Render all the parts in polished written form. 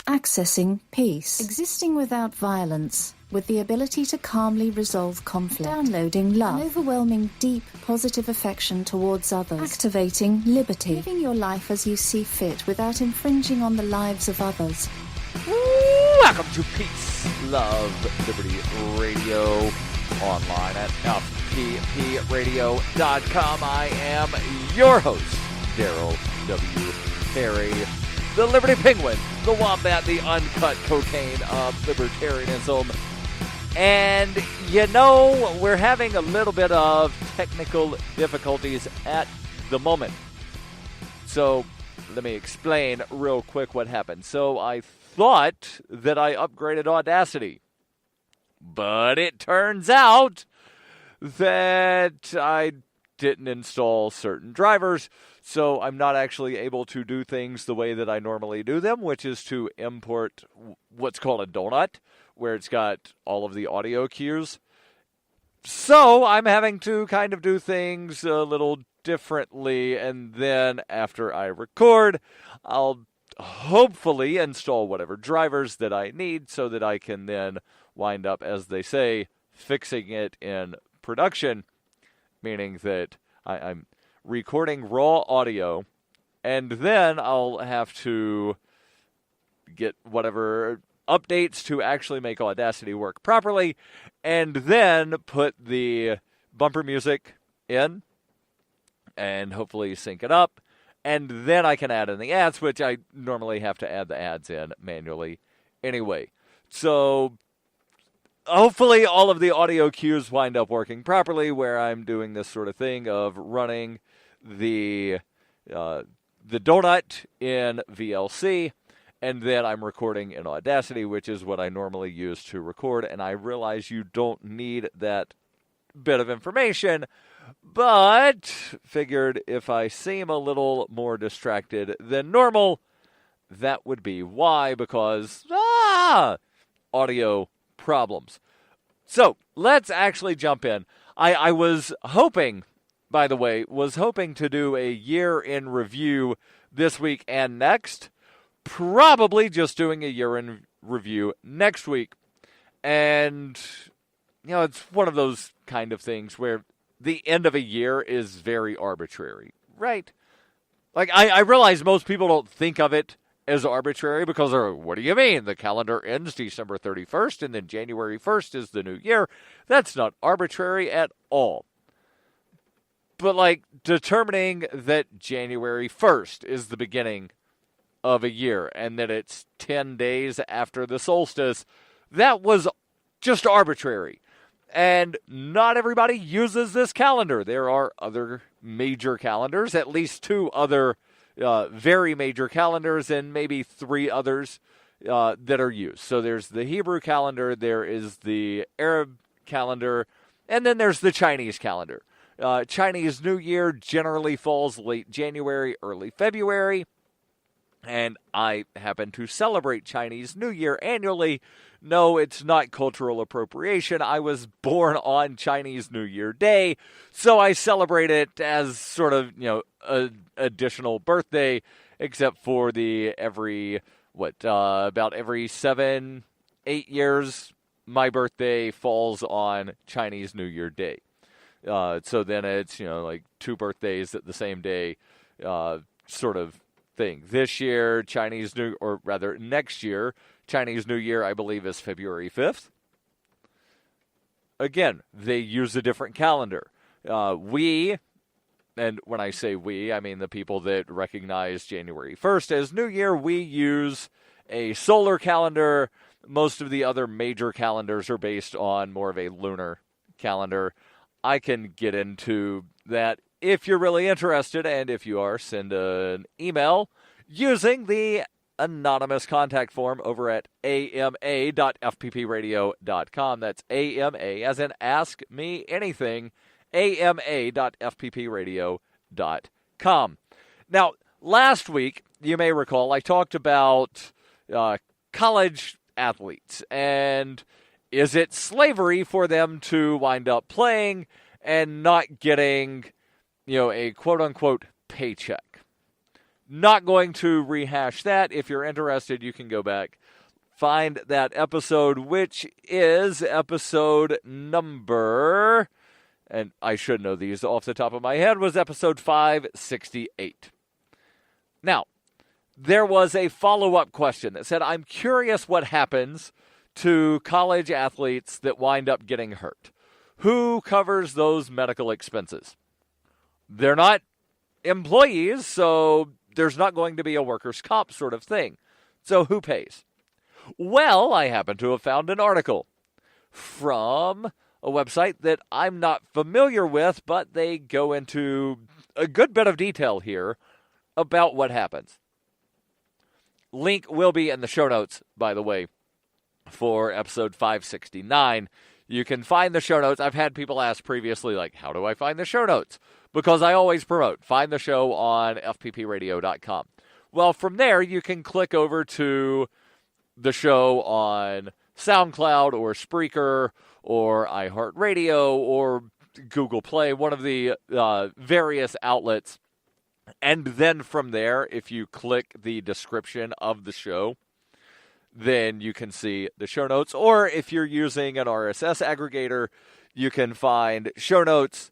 Accessing peace. Existing without violence, with the ability to calmly resolve conflict. Downloading love. An overwhelming, deep, positive affection towards others. Activating liberty. Living your life as you see fit without infringing on the lives of others. Welcome to Peace, Love, Liberty Radio, online at fppradio.com. I am your host, Darryl W. Perry, the Liberty Penguin, the Wombat, the uncut cocaine of libertarianism. And, you know, we're having a little bit of technical difficulties at the moment. So, let me explain real quick what happened. So, I thought that I upgraded Audacity, but it turns out that I didn't install certain drivers, so I'm not actually able to do things the way that I normally do them, which is to import what's called a donut, where it's got all of the audio cues. So I'm having to kind of do things a little differently, and then after I record, I'll hopefully install whatever drivers that I need so that I can then wind up, as they say, fixing it in production, meaning that I'm recording raw audio, and then I'll have to get whatever updates to actually make Audacity work properly, and then put the bumper music in, and hopefully sync it up, and then I can add in the ads, which I normally have to add the ads in manually anyway. So hopefully all of the audio cues wind up working properly, where I'm doing this sort of thing of running the donut in VLC, and then I'm recording in Audacity, which is what I normally use to record. And I realize you don't need that bit of information, but figured if I seem a little more distracted than normal, that would be why, because audio problems. So let's actually jump in. I was hoping, by the way, to do a year in review this week and next. Probably just doing a year in review next week. And, you know, it's one of those kind of things where the end of a year is very arbitrary, right? Like, I realize most people don't think of it as arbitrary because they're, what do you mean? The calendar ends December 31st and then January 1st is the new year. That's not arbitrary at all. But, like, determining that January 1st is the beginning of a year and that it's 10 days after the solstice, that was just arbitrary. And not everybody uses this calendar. There are other major calendars, at least two other very major calendars, and maybe three others that are used. So there's the Hebrew calendar, there is the Arab calendar, and then there's the Chinese calendar. Chinese New Year generally falls late January, early February, and I happen to celebrate Chinese New Year annually. No, it's not cultural appropriation. I was born on Chinese New Year Day, so I celebrate it as sort of, you know, an additional birthday, except for the about every 7-8 years, my birthday falls on Chinese New Year Day. So then it's, you know, like two birthdays at the same day, sort of thing. This year, next year, Chinese New Year, I believe, is February 5th. Again, they use a different calendar. We, and when I say we, I mean the people that recognize January 1st as New Year, we use a solar calendar. Most of the other major calendars are based on more of a lunar calendar. I can get into that if you're really interested, and if you are, send an email using the anonymous contact form over at ama.fppradio.com. That's AMA, as in Ask Me Anything, ama.fppradio.com. Now, last week, you may recall, I talked about college athletes, and is it slavery for them to wind up playing and not getting, a quote-unquote paycheck? not going to rehash that. If you're interested, you can go back, find that episode, which is episode number, and I should know these off the top of my head, was episode 568. Now, there was a follow-up question that said, I'm curious what happens to college athletes that wind up getting hurt. Who covers those medical expenses? They're not employees, so there's not going to be a workers' comp sort of thing. So who pays? Well, I happen to have found an article from a website that I'm not familiar with, but they go into a good bit of detail here about what happens. Link will be in the show notes, by the way, for episode 569. You can find the show notes. I've had people ask previously, like, how do I find the show notes? Because I always promote, find the show on fppradio.com. Well, from there, you can click over to the show on SoundCloud or Spreaker or iHeartRadio or Google Play, one of the various outlets. And then from there, if you click the description of the show, then you can see the show notes. Or if you're using an RSS aggregator, you can find show notes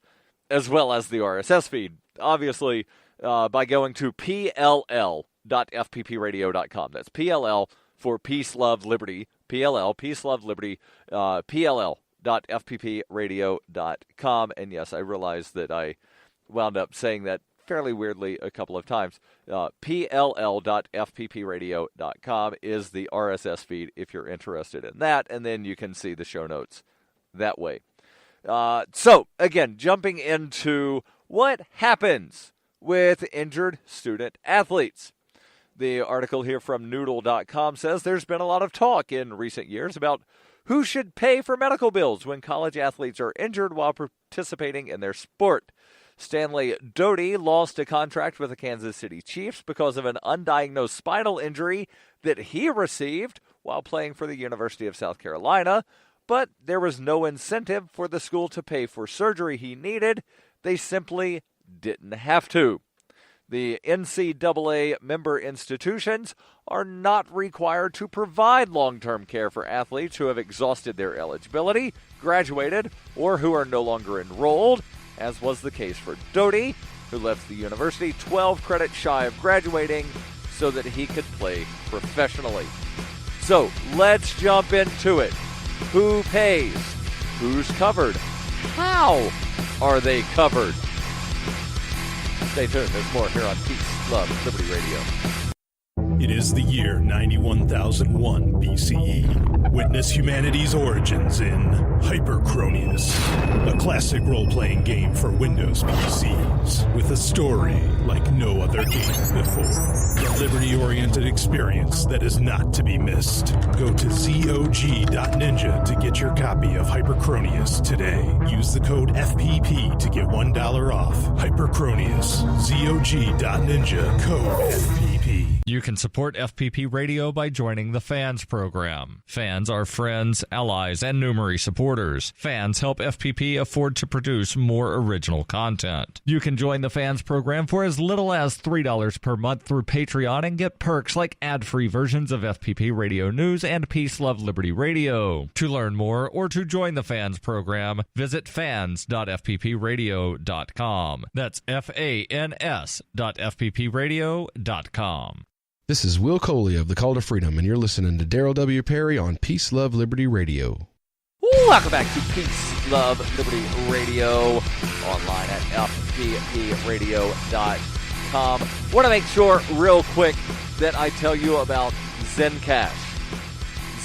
as well as the RSS feed. Obviously, by going to PLL.fppradio.com. That's PLL for Peace, Love, Liberty. PLL, Peace, Love, Liberty. PLL.fppradio.com. And yes, I realize that I wound up saying that fairly weirdly a couple of times. PLL.fppradio.com is the RSS feed if you're interested in that, and then you can see the show notes that way. So, again, jumping into what happens with injured student athletes. The article here from Noodle.com says there's been a lot of talk in recent years about who should pay for medical bills when college athletes are injured while participating in their sport. Stanley Doty lost a contract with the Kansas City Chiefs because of an undiagnosed spinal injury that he received while playing for the University of South Carolina, but there was no incentive for the school to pay for surgery he needed. They simply didn't have to. The NCAA member institutions are not required to provide long-term care for athletes who have exhausted their eligibility, graduated, or who are no longer enrolled, as was the case for Doty, who left the university 12 credits shy of graduating so that he could play professionally. So let's jump into it. Who pays? Who's covered? How are they covered? Stay tuned. There's more here on Peace, Love, Liberty Radio. It is the year 91,001 BCE. Witness humanity's origins in Hyperchronius, a classic role-playing game for Windows PCs with a story like no other game before. A liberty-oriented experience that is not to be missed. Go to zog.ninja to get your copy of Hyperchronius today. Use the code FPP to get $1 off. Hyperchronius, zog.ninja, code FPP. You can support FPP Radio by joining the Fans program. Fans are friends, allies, and numerary supporters. Fans help FPP afford to produce more original content. You can join the Fans program for as little as $3 per month through Patreon and get perks like ad-free versions of FPP Radio News and Peace, Love, Liberty Radio. To learn more or to join the Fans program, visit fans.fppradio.com. That's fans.fppradio.com. This is Will Coley of the Call to Freedom, and you're listening to Darryl W. Perry on Peace, Love, Liberty Radio. Welcome back to Peace, Love, Liberty Radio, online at fppradio.com. Want to make sure real quick that I tell you about Zencash.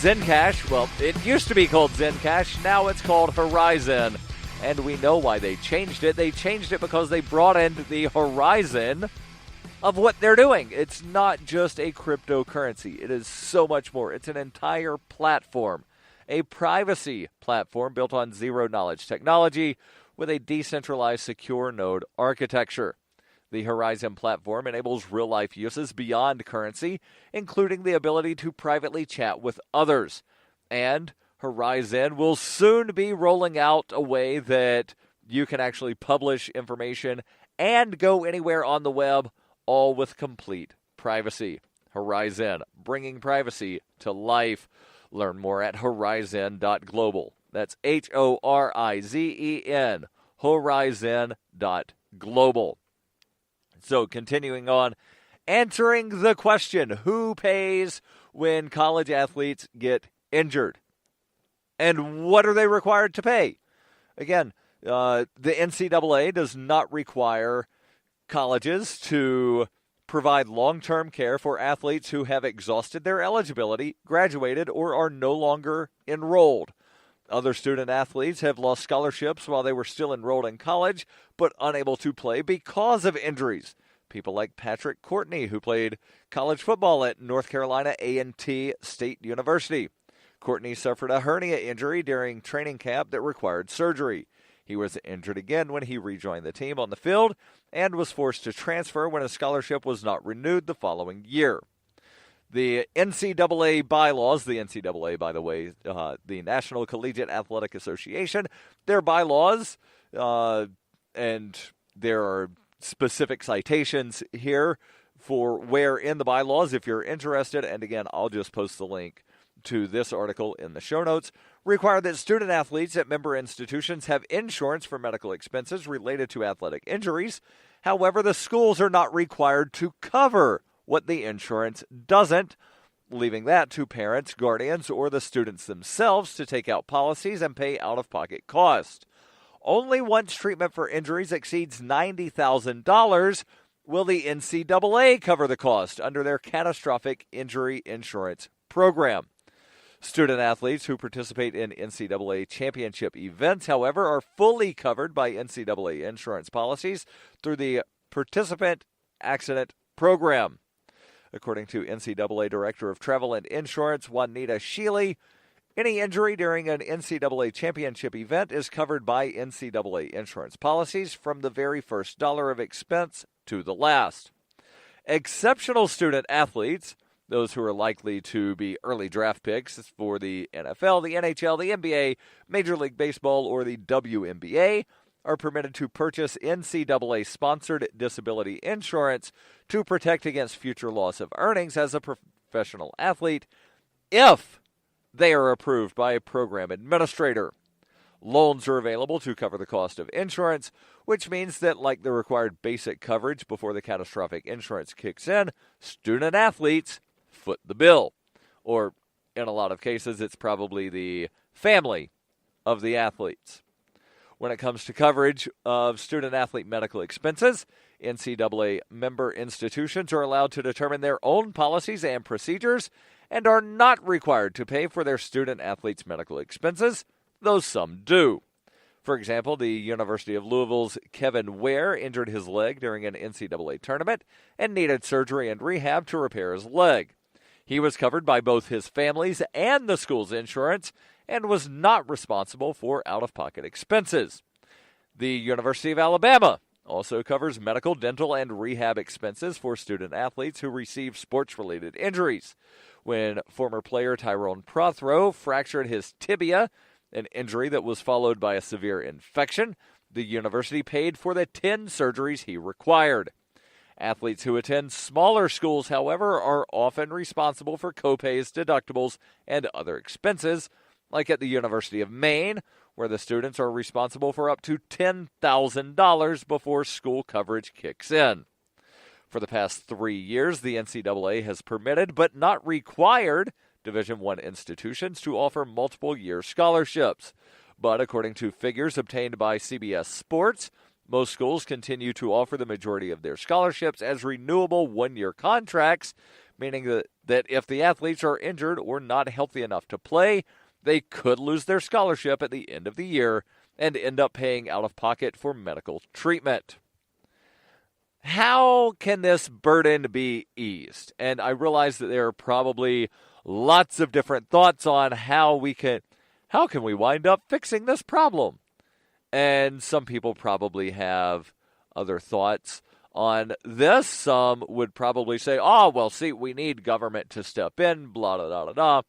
Zencash, well, it used to be called Zencash, now it's called Horizon, and we know why they changed it. They changed it because they brought in the horizon of what they're doing. It's not just a cryptocurrency. It is so much more. It's an entire platform, a privacy platform built on zero-knowledge technology with a decentralized secure node architecture. The Horizon platform enables real-life uses beyond currency, including the ability to privately chat with others. And Horizon will soon be rolling out a way that you can actually publish information and go anywhere on the web all with complete privacy. Horizon, bringing privacy to life. Learn more at horizon.global. That's Horizen, horizon.global. So continuing on, answering the question, who pays when college athletes get injured? And what are they required to pay? Again, the NCAA does not require colleges to provide long-term care for athletes who have exhausted their eligibility, graduated, or are no longer enrolled. Other student athletes have lost scholarships while they were still enrolled in college, but unable to play because of injuries. People like Patrick Courtney, who played college football at North Carolina A&T State University. Courtney suffered a hernia injury during training camp that required surgery. He was injured again when he rejoined the team on the field and was forced to transfer when his scholarship was not renewed the following year. The NCAA bylaws, the NCAA, by the way, the National Collegiate Athletic Association, their bylaws, and there are specific citations here for where in the bylaws, if you're interested, and again, I'll just post the link to this article in the show notes, require that student athletes at member institutions have insurance for medical expenses related to athletic injuries. However, the schools are not required to cover what the insurance doesn't, leaving that to parents, guardians, or the students themselves to take out policies and pay out-of-pocket costs. Only once treatment for injuries exceeds $90,000 will the NCAA cover the cost under their catastrophic injury insurance program. Student athletes who participate in NCAA championship events, however, are fully covered by NCAA insurance policies through the Participant Accident Program. According to NCAA Director of Travel and Insurance, Juanita Shealy, any injury during an NCAA championship event is covered by NCAA insurance policies from the very first dollar of expense to the last. Exceptional student athletes, those who are likely to be early draft picks for the NFL, the NHL, the NBA, Major League Baseball, or the WNBA, are permitted to purchase NCAA-sponsored disability insurance to protect against future loss of earnings as a professional athlete if they are approved by a program administrator. Loans are available to cover the cost of insurance, which means that, like the required basic coverage before the catastrophic insurance kicks in, student athletes foot the bill. Or, in a lot of cases, it's probably the family of the athletes. When it comes to coverage of student-athlete medical expenses, NCAA member institutions are allowed to determine their own policies and procedures and are not required to pay for their student-athletes' medical expenses, though some do. For example, the University of Louisville's Kevin Ware injured his leg during an NCAA tournament and needed surgery and rehab to repair his leg. He was covered by both his family's and the school's insurance and was not responsible for out-of-pocket expenses. The University of Alabama also covers medical, dental, and rehab expenses for student athletes who receive sports-related injuries. When former player Tyrone Prothro fractured his tibia, an injury that was followed by a severe infection, the university paid for the 10 surgeries he required. Athletes who attend smaller schools, however, are often responsible for copays, deductibles, and other expenses, like at the University of Maine, where the students are responsible for up to $10,000 before school coverage kicks in. For the past 3 years, the NCAA has permitted, but not required, Division I institutions to offer multiple-year scholarships. But according to figures obtained by CBS Sports, most schools continue to offer the majority of their scholarships as renewable one-year contracts, meaning that if the athletes are injured or not healthy enough to play, they could lose their scholarship at the end of the year and end up paying out of pocket for medical treatment. How can this burden be eased? And I realize that there are probably lots of different thoughts on how can we wind up fixing this problem? And some people probably have other thoughts on this. Some would probably say, we need government to step in, blah, blah, blah, blah.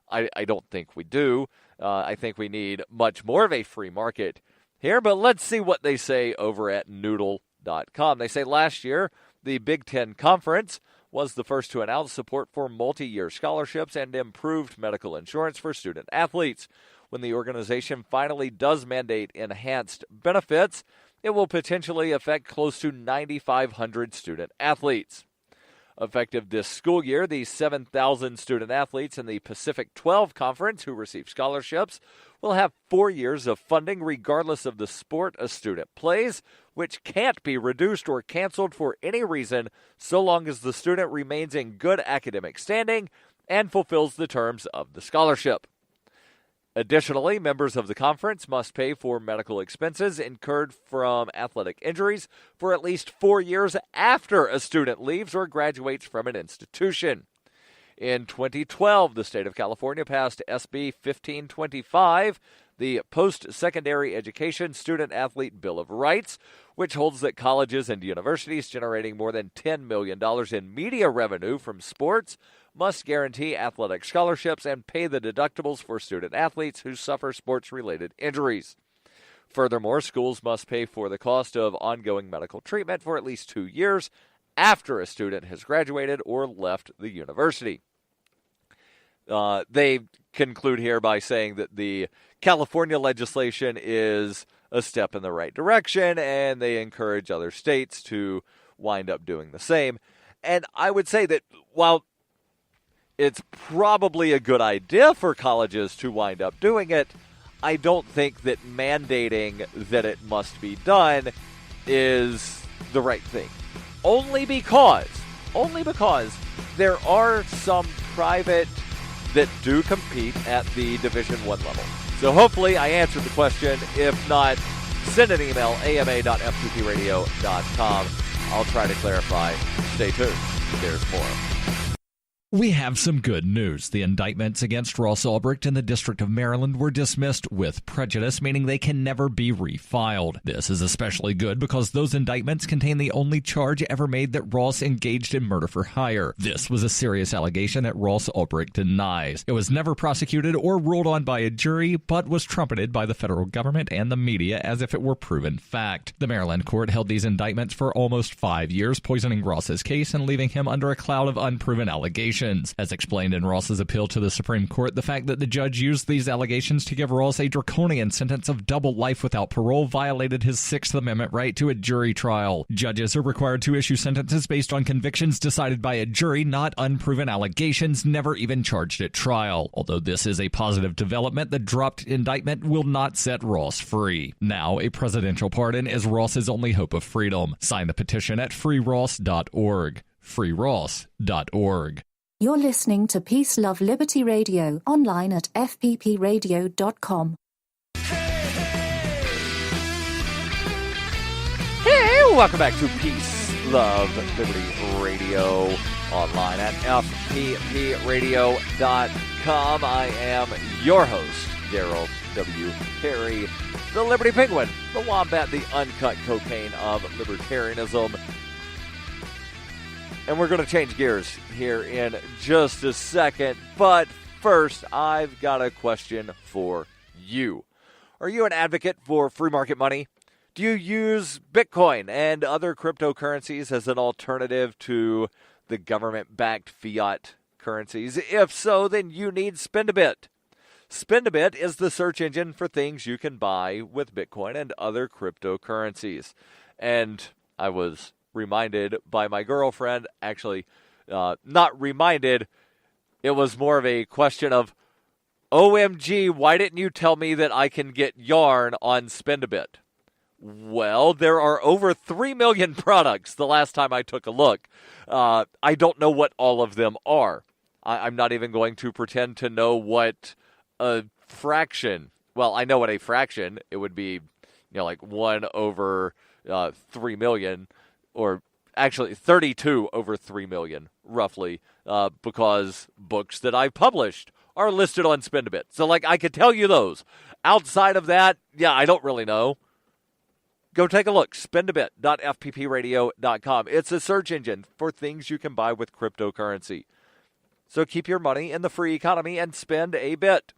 I don't think we do. I think we need much more of a free market here, but let's see what they say over at Noodle.com. They say last year, The Big Ten Conference was the first to announce support for multi-year scholarships and improved medical insurance for student athletes. When the organization finally does mandate enhanced benefits, it will potentially affect close to 9,500 student athletes. Effective this school year, the 7,000 student athletes in the Pacific 12 Conference who receive scholarships will have 4 years of funding regardless of the sport a student plays, which can't be reduced or canceled for any reason so long as the student remains in good academic standing and fulfills the terms of the scholarship. Additionally, members of the conference must pay for medical expenses incurred from athletic injuries for at least 4 years after a student leaves or graduates from an institution. In 2012, the state of California passed SB 1525, the Post-Secondary Education Student-Athlete Bill of Rights, which holds that colleges and universities generating more than $10 million in media revenue from sports must guarantee athletic scholarships and pay the deductibles for student athletes who suffer sports-related injuries. Furthermore, schools must pay for the cost of ongoing medical treatment for at least 2 years after a student has graduated or left the university. They conclude here by saying that the California legislation is a step in the right direction, and they encourage other states to wind up doing the same. And I would say that while it's probably a good idea for colleges to wind up doing it, I don't think that mandating that it must be done is the right thing. Only because there are some private that do compete at the Division I level. So hopefully I answered the question. If not, send an email, ama.fppradio.com. I'll try to clarify. Stay tuned. There's more. We have some good news. The indictments against Ross Ulbricht in the District of Maryland were dismissed with prejudice, meaning they can never be refiled. This is especially good because those indictments contain the only charge ever made that Ross engaged in murder for hire. This was a serious allegation that Ross Ulbricht denies. It was never prosecuted or ruled on by a jury, but was trumpeted by the federal government and the media as if it were proven fact. The Maryland court held these indictments for almost 5 years, poisoning Ross's case and leaving him under a cloud of unproven allegations. As explained in Ross's appeal to the Supreme Court, the fact that the judge used these allegations to give Ross a draconian sentence of double life without parole violated his Sixth Amendment right to a jury trial. Judges are required to issue sentences based on convictions decided by a jury, not unproven allegations never even charged at trial. Although this is a positive development, the dropped indictment will not set Ross free. Now, a presidential pardon is Ross's only hope of freedom. Sign the petition at freeross.org. freeross.org. You're listening to Peace, Love, Liberty Radio, online at fppradio.com. Hey, welcome back to Peace, Love, Liberty Radio, online at fppradio.com. I am your host, Darryl W. Perry, the Liberty Penguin, the Wombat, the uncut cocaine of libertarianism. And we're going to change gears here in just a second. But first, I've got a question for you. Are you an advocate for free market money? Do you use Bitcoin and other cryptocurrencies as an alternative to the government-backed fiat currencies? If so, then you need SpendABit. SpendABit is the search engine for things you can buy with Bitcoin and other cryptocurrencies. And I was reminded by my girlfriend, actually not reminded, it was more of a question of, OMG, why didn't you tell me that I can get yarn on SpendABit? Well, there are over 3 million products the last time I took a look. I don't know what all of them are. I'm not even going to pretend to know what a fraction, well, I know what a fraction, it would be, like 1 over 3 million, or actually 32 over 3 million, roughly, because books that I've published are listed on SpendABit. So, I could tell you those. Outside of that, I don't really know. Go take a look, spendabit.fppradio.com. It's a search engine for things you can buy with cryptocurrency. So keep your money in the free economy and spend a bit.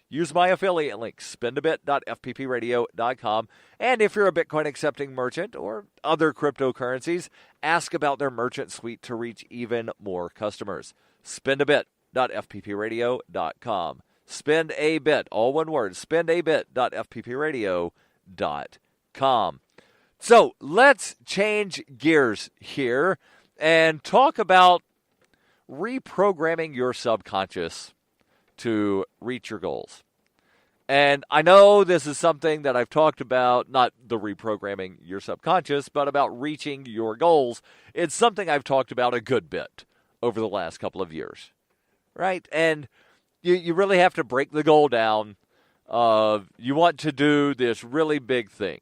use my affiliate link, spendabit.fppradio.com. And if you're a Bitcoin accepting merchant or other cryptocurrencies, ask about their merchant suite to reach even more customers. Spendabit.fppradio.com. Spend a bit, all one word, spendabit.fppradio.com. So let's change gears here and talk about reprogramming your subconscious to reach your goals. And I know this is something that I've talked about, not the reprogramming your subconscious, but about reaching your goals. It's something I've talked about a good bit over the last couple of years, right? And you really have to break the goal down. You want to do this really big thing.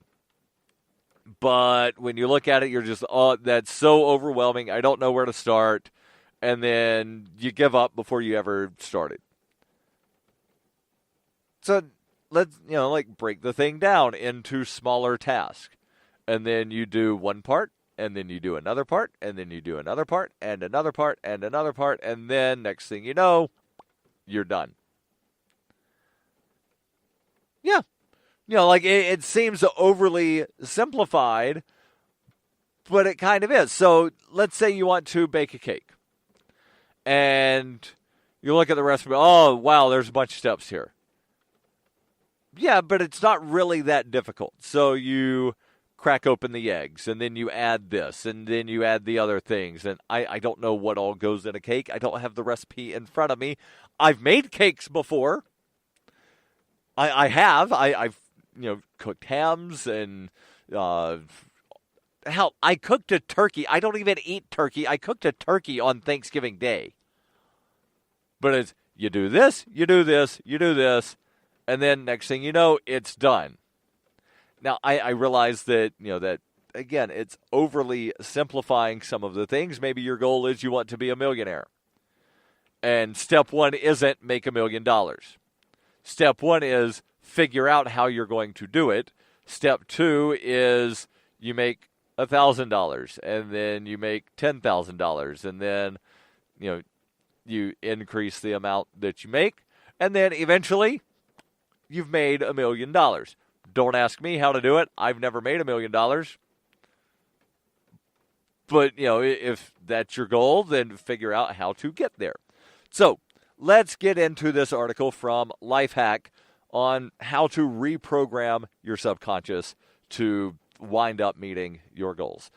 But when you look at it, you're just, oh, that's so overwhelming. I don't know where to start. And then you give up before you ever started. So let's, break the thing down into smaller tasks. And then you do one part, and then you do another part, and then you do another part, and another part, and another part. And then next thing you know, you're done. Yeah. It seems overly simplified, but it kind of is. So let's say you want to bake a cake. And you look at the recipe, oh, wow, there's a bunch of steps here. Yeah, but it's not really that difficult. So you crack open the eggs, and then you add this, and then you add the other things. And I don't know what all goes in a cake. I don't have the recipe in front of me. I've made cakes before. I've cooked hams and hell, I cooked a turkey. I don't even eat turkey. I cooked a turkey on Thanksgiving Day. But it's you do this, you do this, you do this, and then next thing you know, it's done. Now I realize that that again, it's overly simplifying some of the things. Maybe your goal is you want to be a millionaire. And step one isn't make $1 million. Step one is figure out how you're going to do it. Step two is you make $1,000, and then you make $10,000, and then you increase the amount that you make, and then eventually you've made $1 million. Don't ask me how to do it. I've never made $1 million. But if that's your goal, then figure out how to get there. So let's get into this article from Lifehack on how to reprogram your subconscious to wind up meeting your goals.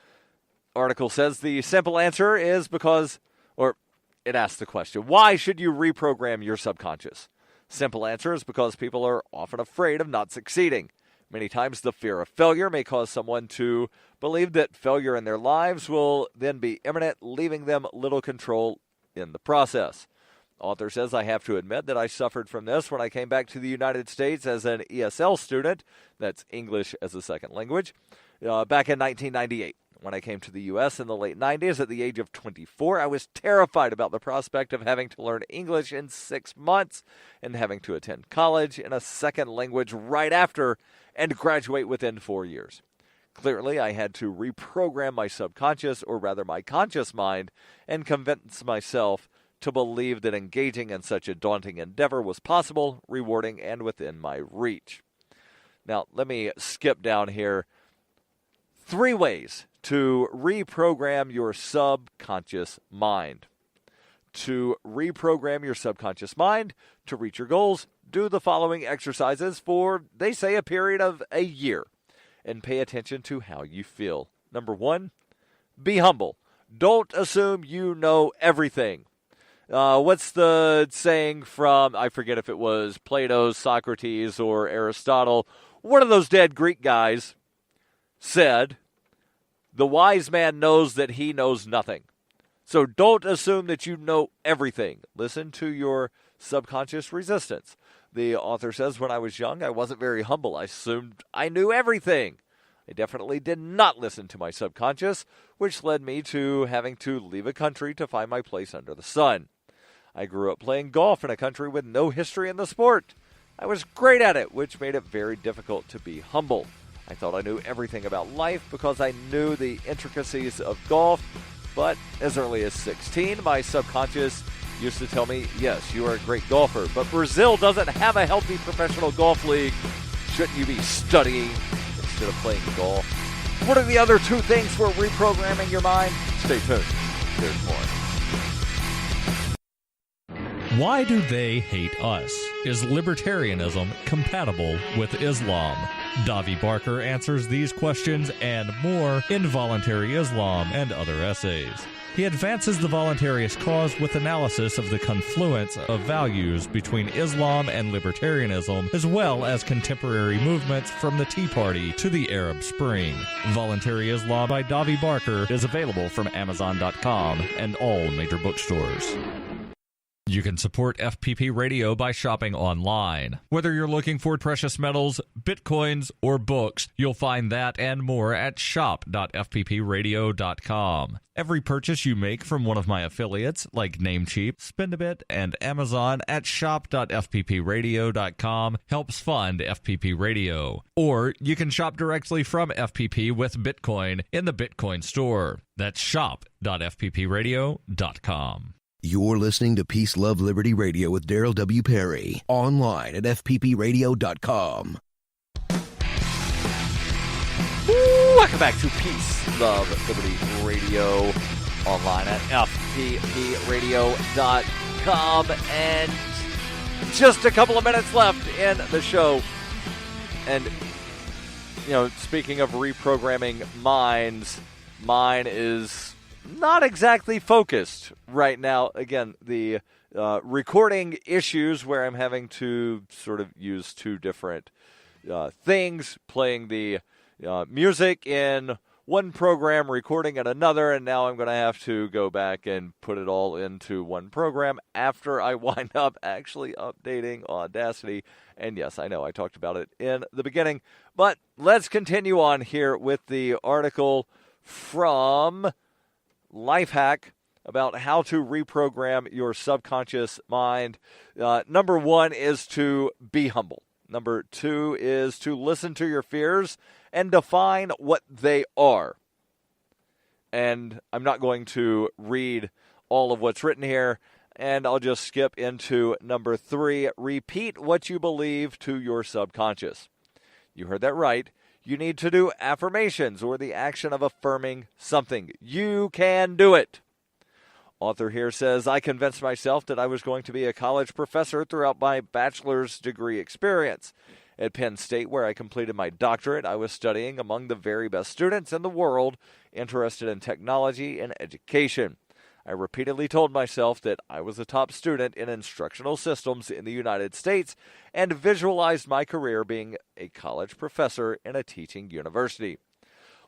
Article says the simple answer is because, or it asks the question, why should you reprogram your subconscious? Simple answer is because people are often afraid of not succeeding. Many times the fear of failure may cause someone to believe that failure in their lives will then be imminent, leaving them little control in the process. Author says, I have to admit that I suffered from this when I came back to the United States as an ESL student, that's English as a second language, back in 1998. When I came to the U.S. in the late 90s at the age of 24, I was terrified about the prospect of having to learn English in 6 months and having to attend college in a second language right after and graduate within 4 years. Clearly, I had to reprogram my subconscious, or rather my conscious mind, and convince myself to believe that engaging in such a daunting endeavor was possible, rewarding, and within my reach. Now, let me skip down here. 3 ways to reprogram your subconscious mind. To reprogram your subconscious mind to reach your goals, do the following exercises for, they say, a period of a year, and pay attention to how you feel. Number 1, be humble. Don't assume you know everything. What's the saying from, I forget if it was Plato, Socrates, or Aristotle. One of those dead Greek guys said, the wise man knows that he knows nothing. So don't assume that you know everything. Listen to your subconscious resistance. The author says, when I was young, I wasn't very humble. I assumed I knew everything. I definitely did not listen to my subconscious, which led me to having to leave a country to find my place under the sun. I grew up playing golf in a country with no history in the sport. I was great at it, which made it very difficult to be humble. I thought I knew everything about life because I knew the intricacies of golf, but as early as 16, my subconscious used to tell me, yes, you are a great golfer, but Brazil doesn't have a healthy professional golf league. Shouldn't you be studying instead of playing golf? What are the other 2 things for reprogramming your mind? Stay tuned. There's more. Why do they hate us? Is libertarianism compatible with Islam? Davi Barker answers these questions and more in Voluntary Islam and Other Essays. He advances the voluntarist cause with analysis of the confluence of values between Islam and libertarianism, as well as contemporary movements from the Tea Party to the Arab Spring. Voluntary Islam by Davi Barker is available from Amazon.com and all major bookstores. You can support FPP Radio by shopping online. Whether you're looking for precious metals, bitcoins, or books, you'll find that and more at shop.fppradio.com. Every purchase you make from one of my affiliates, like Namecheap, Spendabit, and Amazon at shop.fppradio.com helps fund FPP Radio. Or you can shop directly from FPP with Bitcoin in the Bitcoin store. That's shop.fppradio.com. You're listening to Peace, Love, Liberty Radio with Darryl W. Perry. Online at fppradio.com. Welcome back to Peace, Love, Liberty Radio. Online at fppradio.com. And just a couple of minutes left in the show. And, you know, speaking of reprogramming minds, mine is not exactly focused right now. Again, the recording issues where I'm having to sort of use 2 different things, playing the music in one program, recording in another, and now I'm going to have to go back and put it all into one program after I wind up actually updating Audacity. And yes, I know I talked about it in the beginning, but let's continue on here with the article from Lifehack about how to reprogram your subconscious mind. Number 1 is to be humble. Number 2 is to listen to your fears and define what they are. And I'm not going to read all of what's written here, and I'll just skip into number 3. Repeat what you believe to your subconscious. You heard that right. You need to do affirmations or the action of affirming something. You can do it. Author here says, I convinced myself that I was going to be a college professor throughout my bachelor's degree experience. At Penn State, where I completed my doctorate, I was studying among the very best students in the world interested in technology and education. I repeatedly told myself that I was a top student in instructional systems in the United States and visualized my career being a college professor in a teaching university.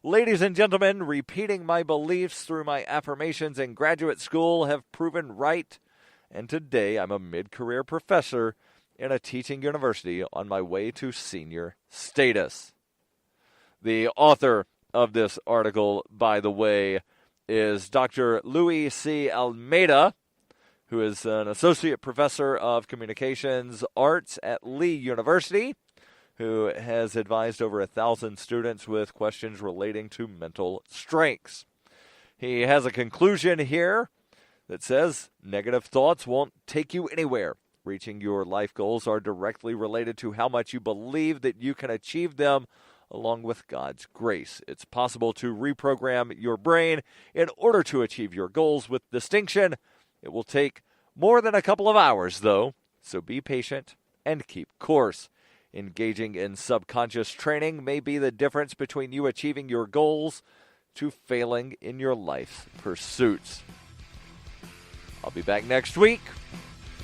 Ladies and gentlemen, repeating my beliefs through my affirmations in graduate school have proven right, and today I'm a mid-career professor in a teaching university on my way to senior status. The author of this article, by the way, is Dr. Luis C. Almeida, who is an associate professor of communications arts at Lee University, who has advised over 1,000 students with questions relating to mental strengths. He has a conclusion here that says, negative thoughts won't take you anywhere. Reaching your life goals are directly related to how much you believe that you can achieve them along with God's grace. It's possible to reprogram your brain in order to achieve your goals with distinction. It will take more than a couple of hours, though, so be patient and keep course. Engaging in subconscious training may be the difference between you achieving your goals to failing in your life pursuits. I'll be back next week,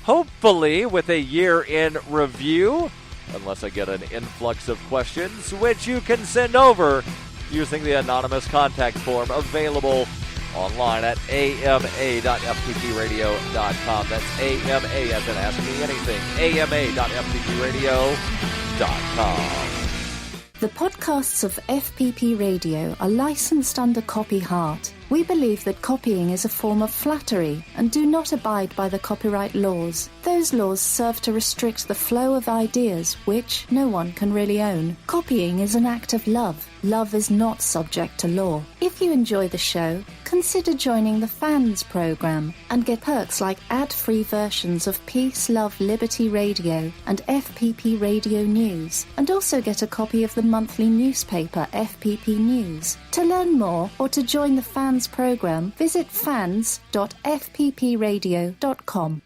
hopefully with a year in review, unless I get an influx of questions, which you can send over using the anonymous contact form available online at ama.fppradio.com. That's AMA as in Ask Me Anything, ama.fppradio.com. The podcasts of FPP Radio are licensed under Copy Heart. We believe that copying is a form of flattery and do not abide by the copyright laws. Though Those laws serve to restrict the flow of ideas which no one can really own. Copying is an act of love. Love is not subject to law. If you enjoy the show, consider joining the Fans program and get perks like ad-free versions of Peace, Love, Liberty Radio and FPP Radio News, and also get a copy of the monthly newspaper FPP News. To learn more or to join the Fans program, visit fans.fppradio.com.